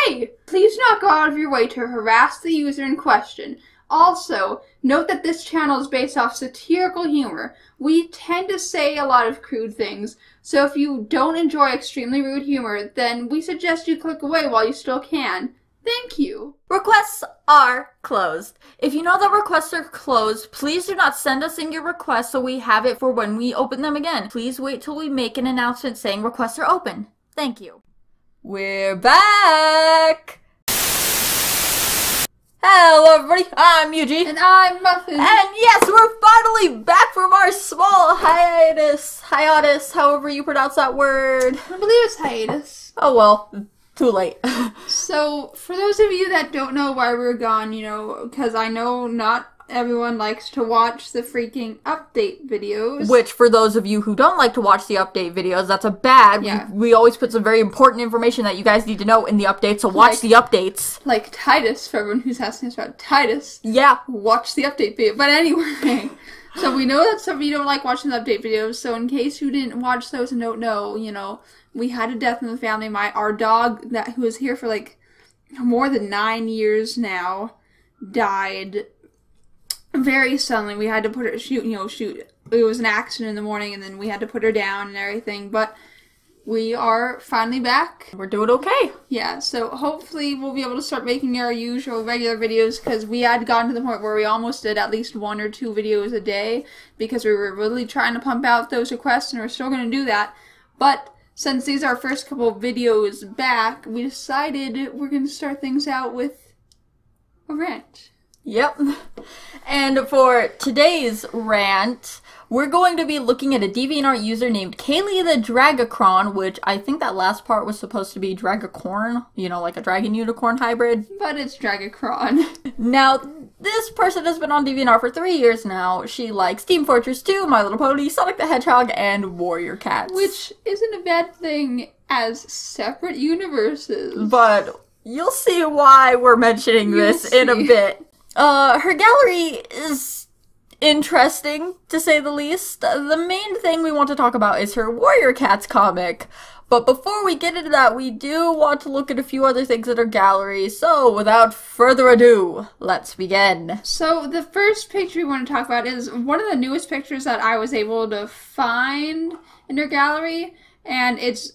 okay! Please do not go out of your way to harass the user in question. Also, note that this channel is based off satirical humor. We tend to say a lot of crude things, so if you don't enjoy extremely rude humor, then we suggest you click away while you still can. Thank you. Requests are closed. If you know that requests are closed, please do not send us in your requests so we have it for when we open them again. Please wait till we make an announcement saying requests are open. Thank you. We're back! Hello everybody, I'm Yuji. And I'm Muffin. And yes, we're finally back from our small hiatus, however you pronounce that word. I believe it's hiatus. Oh well, too late. So, for those of you that don't know why we're gone, because I know not everyone likes to watch the freaking update videos. Which, for those of you who don't like to watch the update videos, that's a bad. Yeah. We always put some very important information that you guys need to know in the updates, so watch the updates. Like Titus, for everyone who's asking us about Titus. Yeah. Watch the update video. But anyway, so we know that some of you don't like watching the update videos, so in case you didn't watch those and don't know, we had a death in the family. Our dog, who was here for like more than 9 years now, died very suddenly. We had to put her, shoot. It was an accident in the morning, and then we had to put her down and everything, but we are finally back. We're doing okay. Yeah, so hopefully we'll be able to start making our usual regular videos, because we had gotten to the point where we almost did at least 1 or 2 videos a day, because we were really trying to pump out those requests, and we're still going to do that. But since these are our first couple of videos back, we decided we're going to start things out with a rant. Yep. And for today's rant, we're going to be looking at a DeviantArt user named Kaylee the Dragacron, which I think that last part was supposed to be Dragacorn, like a dragon unicorn hybrid. But it's Dragacron. Now, this person has been on DeviantArt for 3 years now. She likes Team Fortress 2, My Little Pony, Sonic the Hedgehog, and Warrior Cats. Which isn't a bad thing as separate universes. But you'll see why we're mentioning this in a bit. Her gallery is interesting, to say the least. The main thing we want to talk about is her Warrior Cats comic. But before we get into that, we do want to look at a few other things in her gallery. So, without further ado, let's begin. So, the first picture we want to talk about is one of the newest pictures that I was able to find in her gallery. And it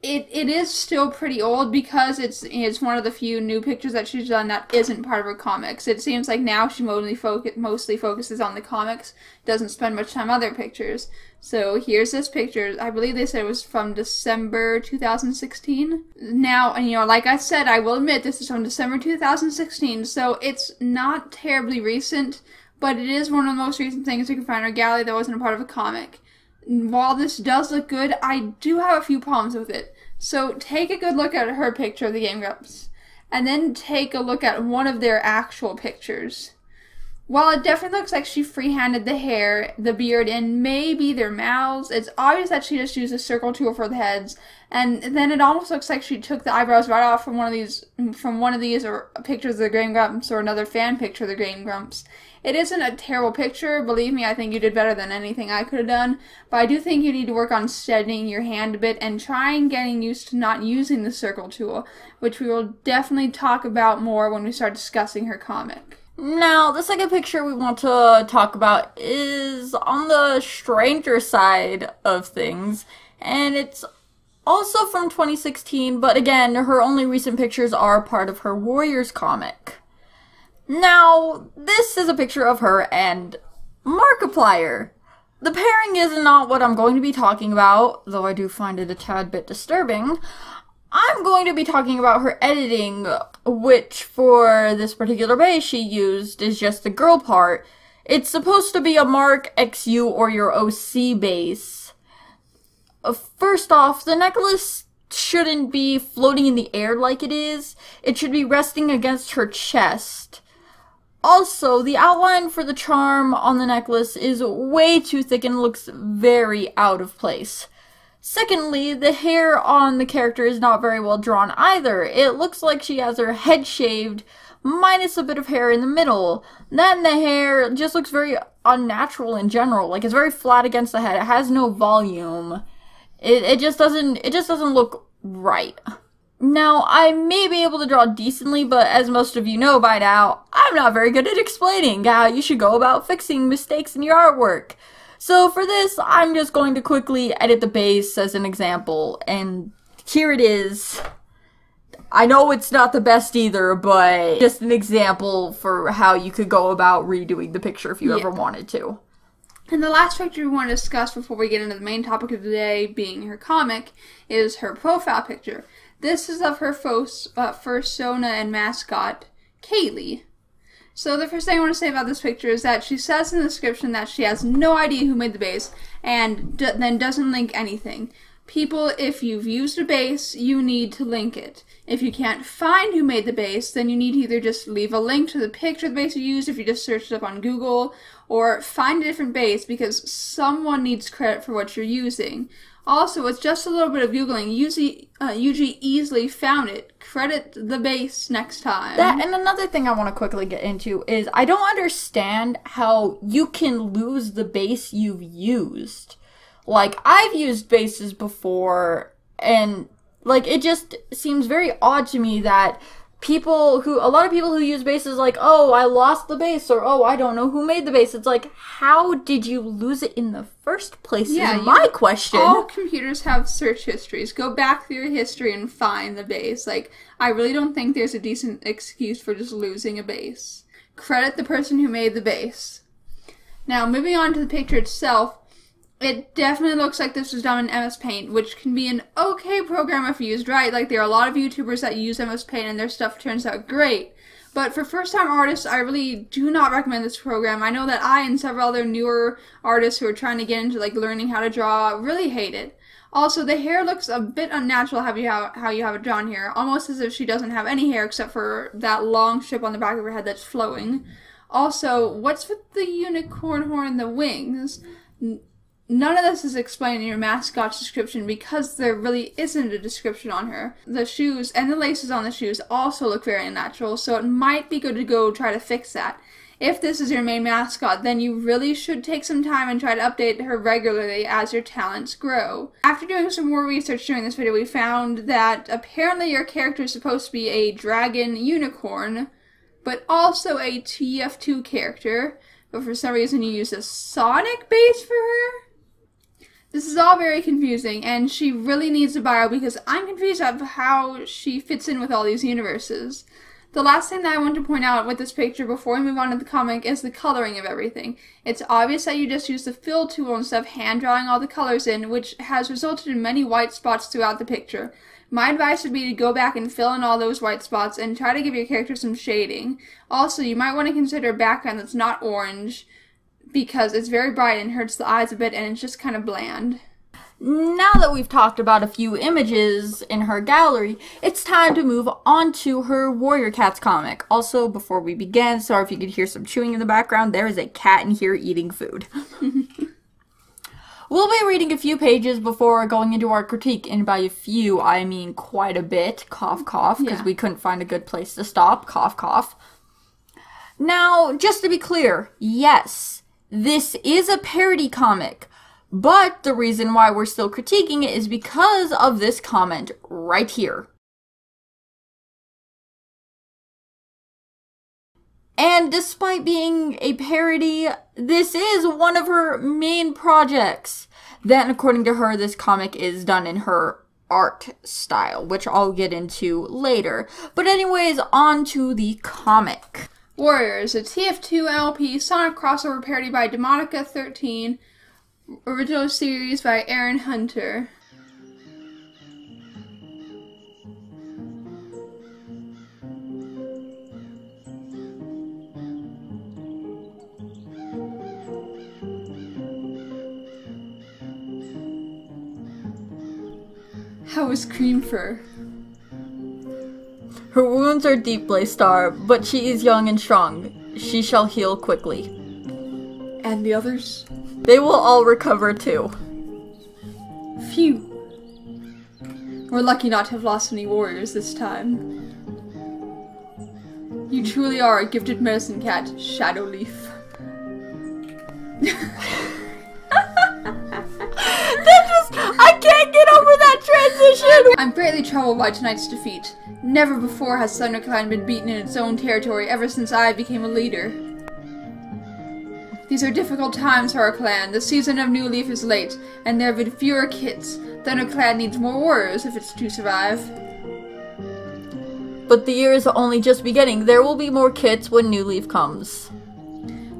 is still pretty old, because it's one of the few new pictures that she's done that isn't part of her comics. It seems like now she mostly focuses on the comics, doesn't spend much time on other pictures. So here's this picture. I believe they said it was from December 2016. Now, like I said, I will admit this is from December 2016, so it's not terribly recent, but it is one of the most recent things you can find in her gallery that wasn't a part of a comic. While this does look good, I do have a few problems with it. So take a good look at her picture of the Game Grumps, and then take a look at one of their actual pictures. While it definitely looks like she freehanded the hair, the beard, and maybe their mouths, it's obvious that she just used a circle tool for the heads, and then it almost looks like she took the eyebrows right off from one of these, or pictures of the Game Grumps, or another fan picture of the Game Grumps. It isn't a terrible picture. Believe me, I think you did better than anything I could have done. But I do think you need to work on steadying your hand a bit and trying getting used to not using the circle tool, which we will definitely talk about more when we start discussing her comic. Now, the second picture we want to talk about is on the stranger side of things, and it's also from 2016, but again, her only recent pictures are part of her Warriors comic. Now, this is a picture of her and Markiplier. The pairing is not what I'm going to be talking about, though I do find it a tad bit disturbing. I'm going to be talking about her editing, which for this particular base she used is just the girl part. It's supposed to be a Mark, XU, or your OC base. First off, the necklace shouldn't be floating in the air like it is. It should be resting against her chest. Also, the outline for the charm on the necklace is way too thick and looks very out of place. Secondly, the hair on the character is not very well drawn either. It looks like she has her head shaved, minus a bit of hair in the middle. Then the hair just looks very unnatural in general. Like, it's very flat against the head. It has no volume. It just doesn't look right. Now, I may be able to draw decently, but as most of you know by now, I'm not very good at explaining how you should go about fixing mistakes in your artwork. So for this, I'm just going to quickly edit the base as an example, and here it is. I know it's not the best either, but just an example for how you could go about redoing the picture if you ever wanted to. And the last picture we want to discuss before we get into the main topic of the day, being her comic, is her profile picture. This is of her fursona and mascot, Kaylee. So the first thing I want to say about this picture is that she says in the description that she has no idea who made the base, and then doesn't link anything. People, if you've used a base, you need to link it. If you can't find who made the base, then you need to either just leave a link to the picture of the base you used if you just searched it up on Google, or find a different base because someone needs credit for what you're using. Also, with just a little bit of Googling, Yuji easily found it. Credit the base next time. That, and another thing I want to quickly get into is I don't understand how you can lose the base you've used. Like, I've used bases before, and, like, it just seems very odd to me that a lot of people who use bases like, oh, I lost the base, or, oh, I don't know who made the base. It's like, how did you lose it in the first place is my question. All computers have search histories. Go back through your history and find the base. Like, I really don't think there's a decent excuse for just losing a base. Credit the person who made the base. Now, moving on to the picture itself, it definitely looks like this was done in MS Paint, which can be an okay program if used right. Like, there are a lot of YouTubers that use MS Paint and their stuff turns out great. But for first-time artists, I really do not recommend this program. I know that I and several other newer artists who are trying to get into, like, learning how to draw really hate it. Also, the hair looks a bit unnatural how you have it drawn here. Almost as if she doesn't have any hair except for that long strip on the back of her head that's flowing. Also, what's with the unicorn horn and the wings? None of this is explained in your mascot's description because there really isn't a description on her. The shoes and the laces on the shoes also look very unnatural, so it might be good to go try to fix that. If this is your main mascot, then you really should take some time and try to update her regularly as your talents grow. After doing some more research during this video, we found that apparently your character is supposed to be a dragon unicorn, but also a TF2 character, but for some reason you used a Sonic base for her? This is all very confusing, and she really needs a bio because I'm confused of how she fits in with all these universes. The last thing that I want to point out with this picture before we move on to the comic is the coloring of everything. It's obvious that you just used the fill tool instead of hand drawing all the colors in, which has resulted in many white spots throughout the picture. My advice would be to go back and fill in all those white spots and try to give your character some shading. Also, you might want to consider a background that's not orange, because it's very bright and hurts the eyes a bit and it's just kind of bland. Now that we've talked about a few images in her gallery, it's time to move on to her Warrior Cats comic. Also, before we begin, sorry if you could hear some chewing in the background, there is a cat in here eating food. We'll be reading a few pages before going into our critique, and by a few, I mean quite a bit. Cough, cough, because we couldn't find a good place to stop. Cough, cough. Now, just to be clear, yes, this is a parody comic, but the reason why we're still critiquing it is because of this comment right here. And despite being a parody, this is one of her main projects. Then, according to her, this comic is done in her art style, which I'll get into later. But anyways, on to the comic. Warriors, a TF2 LP Sonic crossover parody by Demonica 13, original series by Aaron Hunter. How is Cream Fur? Her wounds are deep, Blaystar, but she is young and strong. She shall heal quickly. And the others? They will all recover too. Phew. We're lucky not to have lost any warriors this time. You truly are a gifted medicine cat, Shadowleaf. I can't get over that transition! I'm greatly troubled by tonight's defeat. Never before has ThunderClan been beaten in its own territory ever since I became a leader. These are difficult times for our clan. The season of New Leaf is late, and there have been fewer kits. ThunderClan needs more warriors if it's to survive. But the year is only just beginning. There will be more kits when New Leaf comes.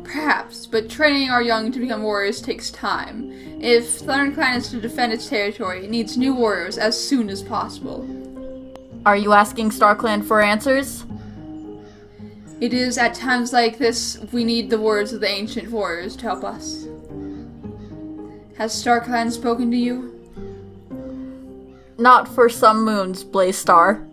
Perhaps, but training our young to become warriors takes time. If ThunderClan is to defend its territory, it needs new warriors as soon as possible. Are you asking StarClan for answers? It is at times like this we need the words of the ancient warriors to help us. Has StarClan spoken to you? Not for some moons, Blaze Star.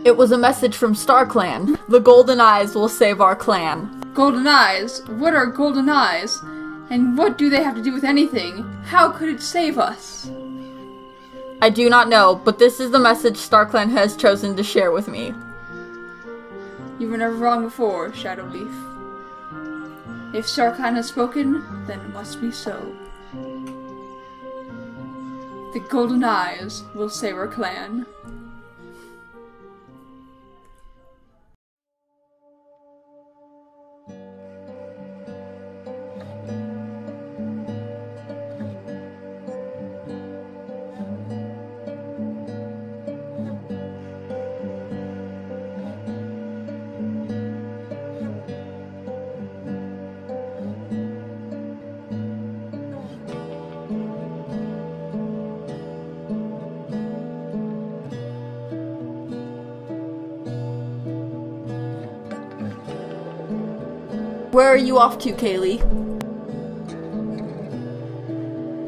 It was a message from StarClan. The Golden Eyes will save our clan. Golden Eyes? What are Golden Eyes? And what do they have to do with anything? How could it save us? I do not know, but this is the message StarClan has chosen to share with me. You were never wrong before, Shadowleaf. If StarClan has spoken, then it must be so. The Golden Eyes will save our clan. Where are you off to, Kaylee?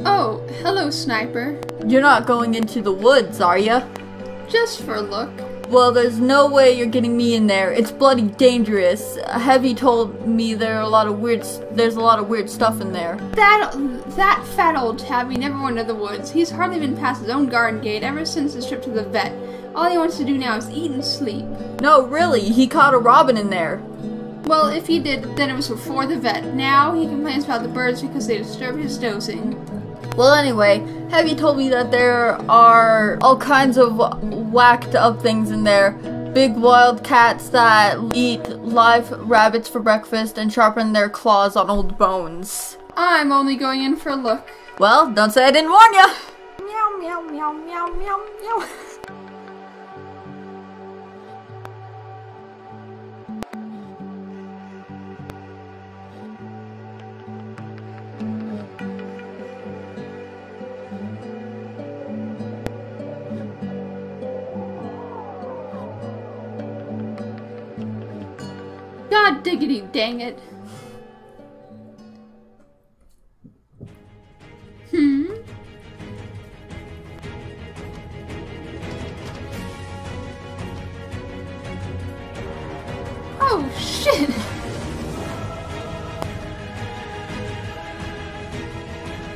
Oh, hello, Sniper. You're not going into the woods, are ya? Just for a look. Well, there's no way you're getting me in there. It's bloody dangerous. Heavy told me there's a lot of weird stuff in there. That fat old tabby never went to the woods. He's hardly been past his own garden gate ever since his trip to the vet. All he wants to do now is eat and sleep. No, really, he caught a robin in there. Well, if he did, then it was before the vet. Now he complains about the birds because they disturb his dozing. Well, anyway, Heavy told me that there are all kinds of whacked up things in there. Big wild cats that eat live rabbits for breakfast and sharpen their claws on old bones. I'm only going in for a look. Well, don't say I didn't warn ya! Meow, meow, meow, meow, meow, meow. God diggity dang it. Oh shit!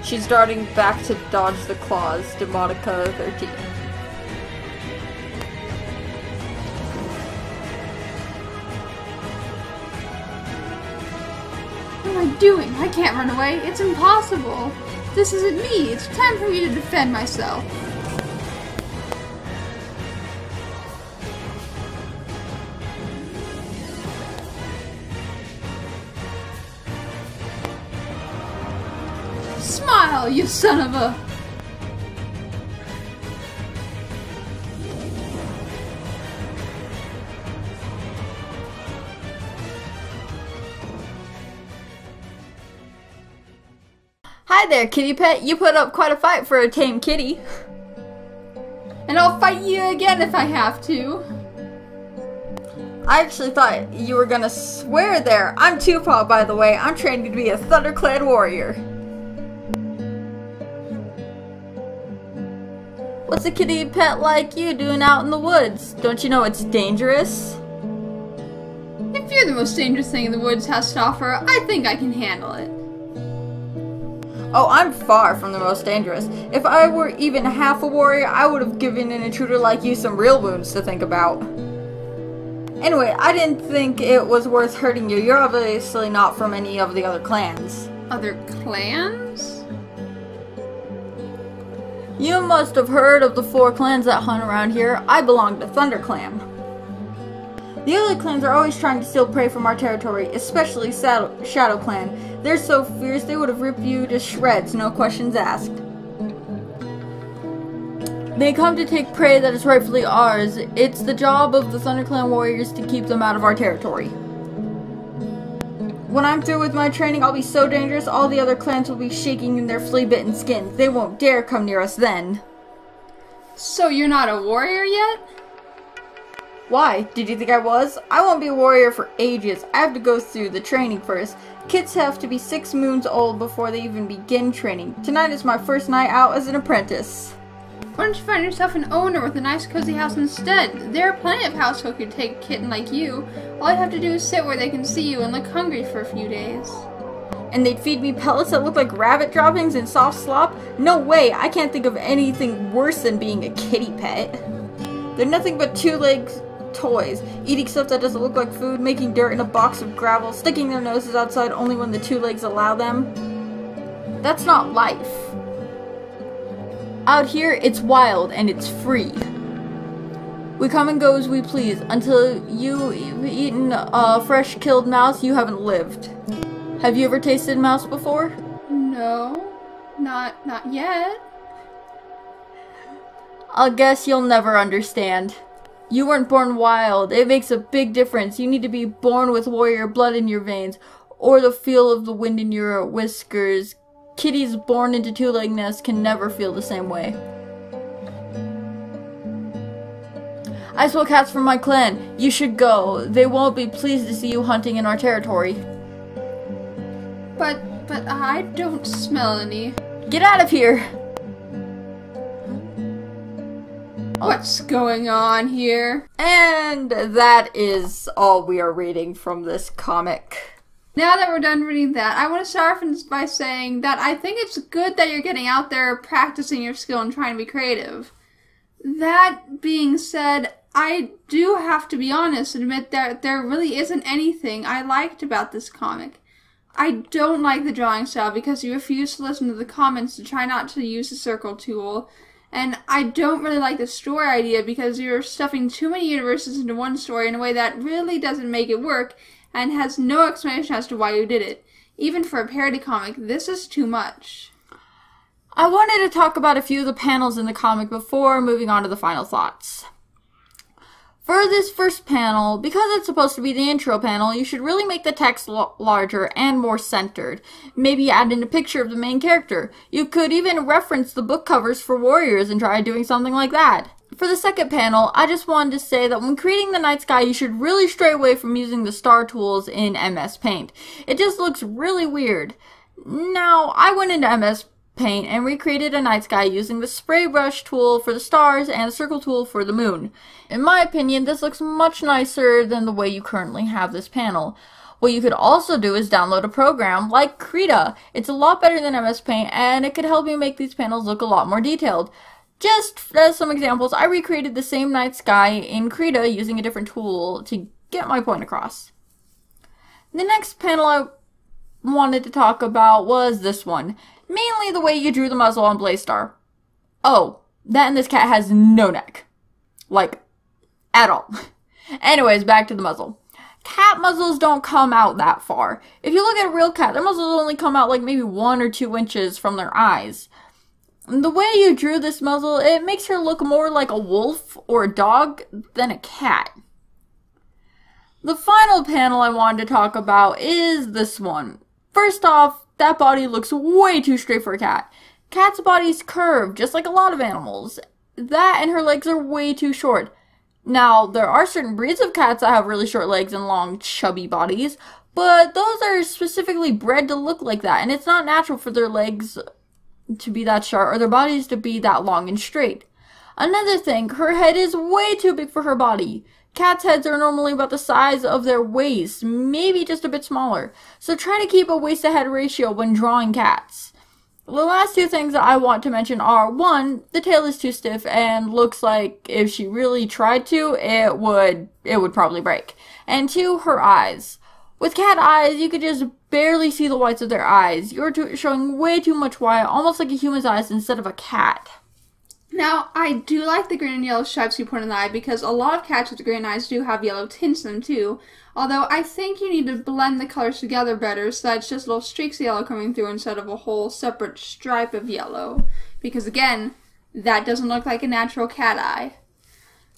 She's darting back to dodge the claws, Demonica 13. What am I doing? I can't run away. It's impossible. This isn't me. It's time for me to defend myself. Smile, you son of a... Hi there, kitty pet. You put up quite a fight for a tame kitty. And I'll fight you again if I have to. I actually thought you were gonna swear there. I'm Tupac, by the way. I'm training to be a ThunderClan warrior. What's a kitty pet like you doing out in the woods? Don't you know it's dangerous? If you're the most dangerous thing in the woods has to offer, I think I can handle it. Oh, I'm far from the most dangerous. If I were even half a warrior, I would have given an intruder like you some real wounds to think about. Anyway, I didn't think it was worth hurting you. You're obviously not from any of the other clans. Other clans? You must have heard of the 4 clans that hunt around here. I belong to Thunder Clan. The other clans are always trying to steal prey from our territory, especially Shadow Clan. They're so fierce they would have ripped you to shreds, no questions asked. They come to take prey that is rightfully ours. It's the job of the Thunder Clan warriors to keep them out of our territory. When I'm through with my training, I'll be so dangerous, all the other clans will be shaking in their flea-bitten skins. They won't dare come near us then. So you're not a warrior yet? Why? Did you think I was? I won't be a warrior for ages. I have to go through the training first. Kids have to be 6 moons old before they even begin training. Tonight is my first night out as an apprentice. Why don't you find yourself an owner with a nice cozy house instead? There are plenty of households who could take a kitten like you. All you have to do is sit where they can see you and look hungry for a few days. And they'd feed me pellets that look like rabbit droppings and soft slop? No way! I can't think of anything worse than being a kitty pet. They're nothing but 2-legged toys, eating stuff that doesn't look like food, making dirt in a box of gravel, sticking their noses outside only when the 2 legs allow them. That's not life. Out here, it's wild and it's free. We come and go as we please. Until you've eaten a fresh killed mouse, you haven't lived. Have you ever tasted mouse before? No, not yet. I guess you'll never understand. You weren't born wild. It makes a big difference. You need to be born with warrior blood in your veins, or the feel of the wind in your whiskers. Kitties born into 2-leg nests can never feel the same way. I stole cats from my clan. You should go. They won't be pleased to see you hunting in our territory. But I don't smell any. Get out of here! What's going on here? And that is all we are reading from this comic. Now that we're done reading that, I want to start off by saying that I think it's good that you're getting out there, practicing your skill, and trying to be creative. That being said, I do have to be honest and admit that there really isn't anything I liked about this comic. I don't like the drawing style because you refuse to listen to the comments to try not to use the circle tool. And I don't really like the story idea because you're stuffing too many universes into one story in a way that really doesn't make it work and has no explanation as to why you did it. Even for a parody comic, this is too much. I wanted to talk about a few of the panels in the comic before moving on to the final thoughts. For this first panel, because it's supposed to be the intro panel, you should really make the text larger and more centered. Maybe add in a picture of the main character. You could even reference the book covers for Warriors and try doing something like that. For the second panel, I just wanted to say that when creating the night sky, you should really stray away from using the star tools in MS Paint. It just looks really weird. Now, I went into MS Paint and recreated a night sky using the spray brush tool for the stars and the circle tool for the moon. In my opinion, this looks much nicer than the way you currently have this panel. What you could also do is download a program like Krita. It's a lot better than MS Paint and it could help you make these panels look a lot more detailed. Just as some examples, I recreated the same night sky in Krita using a different tool to get my point across. The next panel I wanted to talk about was this one. Mainly the way you drew the muzzle on Blaystar. Oh, that and this cat has no neck. Like, at all. Anyways, back to the muzzle. Cat muzzles don't come out that far. If you look at a real cat, their muzzles only come out like maybe 1 or 2 inches from their eyes. The way you drew this muzzle, it makes her look more like a wolf or a dog than a cat. The final panel I wanted to talk about is this one. First off, that body looks way too straight for a cat. Cat's body's curved, just like a lot of animals. That and her legs are way too short. Now, there are certain breeds of cats that have really short legs and long, chubby bodies, but those are specifically bred to look like that, and it's not natural for their legs to be that short or their bodies to be that long and straight. Another thing, her head is way too big for her body. Cats' heads are normally about the size of their waist, maybe just a bit smaller. So try to keep a waist-to-head ratio when drawing cats. The last two things that I want to mention are, one, the tail is too stiff and looks like if she really tried to, it would probably break. And two, her eyes. With cat eyes, you could just barely see the whites of their eyes. You're showing way too much white, almost like a human's eyes instead of a cat. Now, I do like the green and yellow stripes you put in the eye because a lot of cats with green eyes do have yellow tints in them too. Although I think you need to blend the colors together better so that it's just little streaks of yellow coming through instead of a whole separate stripe of yellow. Because again, that doesn't look like a natural cat eye.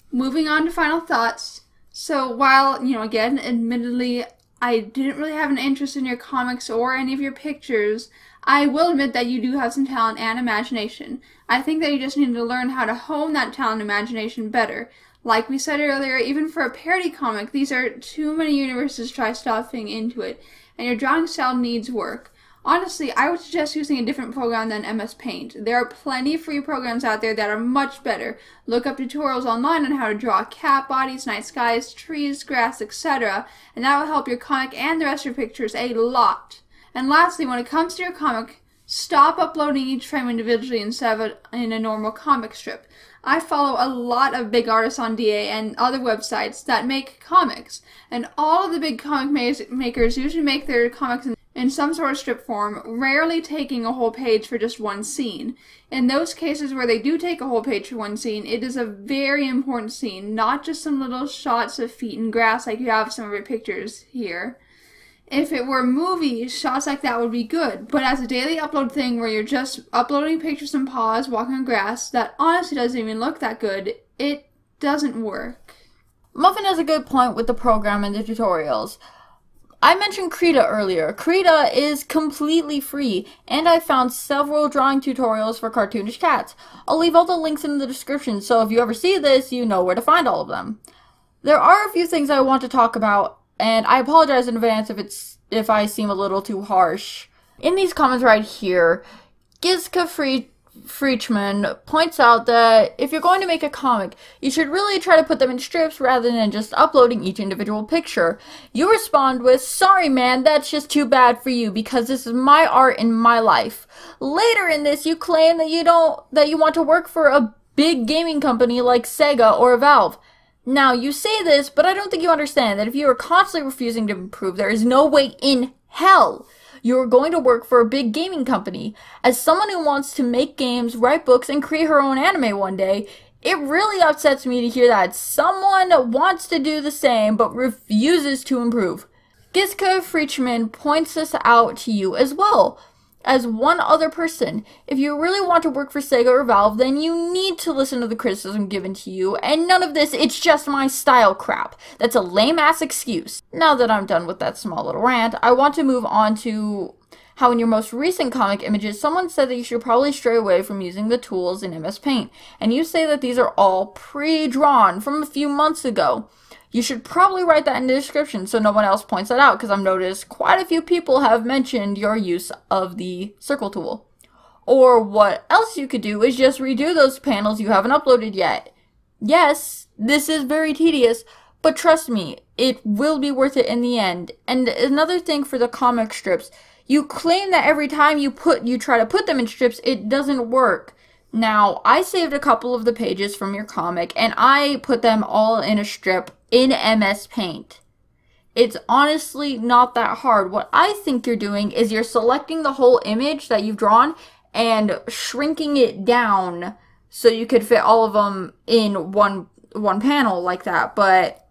Moving on to final thoughts. So while, again, admittedly, I didn't really have an interest in your comics or any of your pictures, I will admit that you do have some talent and imagination. I think that you just need to learn how to hone that talent and imagination better. Like we said earlier, even for a parody comic, these are too many universes to try stuffing into it, and your drawing style needs work. Honestly, I would suggest using a different program than MS Paint. There are plenty of free programs out there that are much better. Look up tutorials online on how to draw cat bodies, night skies, trees, grass, etc., and that will help your comic and the rest of your pictures a lot. And lastly, when it comes to your comic, stop uploading each frame individually instead of in a normal comic strip. I follow a lot of big artists on DA and other websites that make comics, and all of the big comic makers usually make their comics in some sort of strip form, rarely taking a whole page for just one scene. In those cases where they do take a whole page for one scene, it is a very important scene, not just some little shots of feet and grass like you have some of your pictures here. If it were movies, shots like that would be good, but as a daily upload thing where you're just uploading pictures and paws walking on grass, that honestly doesn't even look that good. It doesn't work. Muffin has a good point with the program and the tutorials. I mentioned Krita earlier. Krita is completely free, and I found several drawing tutorials for cartoonish cats. I'll leave all the links in the description, so if you ever see this, you know where to find all of them. There are a few things I want to talk about, and I apologize in advance if I seem a little too harsh. In these comments right here, Gizka Friedman points out that if you're going to make a comic, you should really try to put them in strips rather than just uploading each individual picture. You respond with, "Sorry man, that's just too bad for you because this is my art and my life." Later in this, you claim that you want to work for a big gaming company like Sega or Valve. Now, you say this, but I don't think you understand that if you are constantly refusing to improve, there is no way in hell you're going to work for a big gaming company. As someone who wants to make games, write books, and create her own anime one day, it really upsets me to hear that someone wants to do the same but refuses to improve. Gizka Friedman points this out to you as well. As one other person, if you really want to work for Sega or Valve, then you need to listen to the criticism given to you, and none of this "it's just my style" crap. That's a lame-ass excuse. Now that I'm done with that small little rant, I want to move on to how in your most recent comic images, someone said that you should probably stray away from using the tools in MS Paint, and you say that these are all pre-drawn from a few months ago. You should probably write that in the description so no one else points that out, because I've noticed quite a few people have mentioned your use of the circle tool. Or what else you could do is just redo those panels you haven't uploaded yet. Yes, this is very tedious, but trust me, it will be worth it in the end. And another thing for the comic strips, you claim that every time you try to put them in strips, it doesn't work. Now, I saved a couple of the pages from your comic, and I put them all in a strip in MS Paint. It's honestly not that hard. What I think you're doing is you're selecting the whole image that you've drawn and shrinking it down so you could fit all of them in one panel like that, but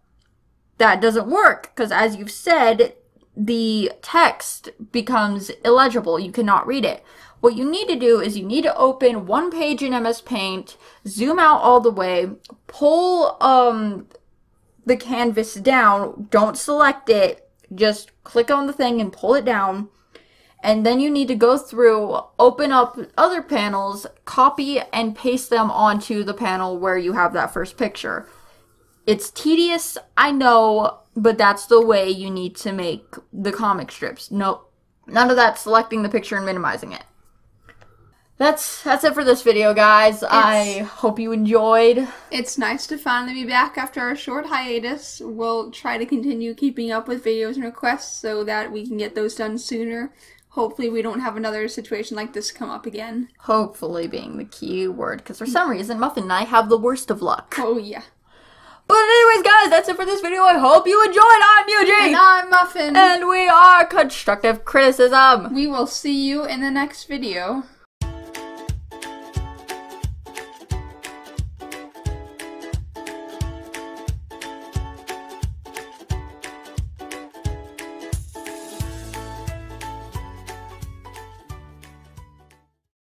that doesn't work, because as you've said, the text becomes illegible. You cannot read it. What you need to do is you need to open one page in MS Paint, zoom out all the way, pull the canvas down, don't select it, just click on the thing and pull it down, and then you need to go through, open up other panels, copy and paste them onto the panel where you have that first picture. It's tedious, I know, but that's the way you need to make the comic strips. Nope, none of that selecting the picture and minimizing it. That's it for this video, guys. I hope you enjoyed. It's nice to finally be back after our short hiatus. We'll try to continue keeping up with videos and requests so that we can get those done sooner. hopefully we don't have another situation like this come up again. Hopefully being the key word, because for some reason Muffin and I have the worst of luck. Oh, yeah. But anyways, guys, that's it for this video. I hope you enjoyed. I'm Eugene. And I'm Muffin. And we are Constructive Criticism. We will see you in the next video.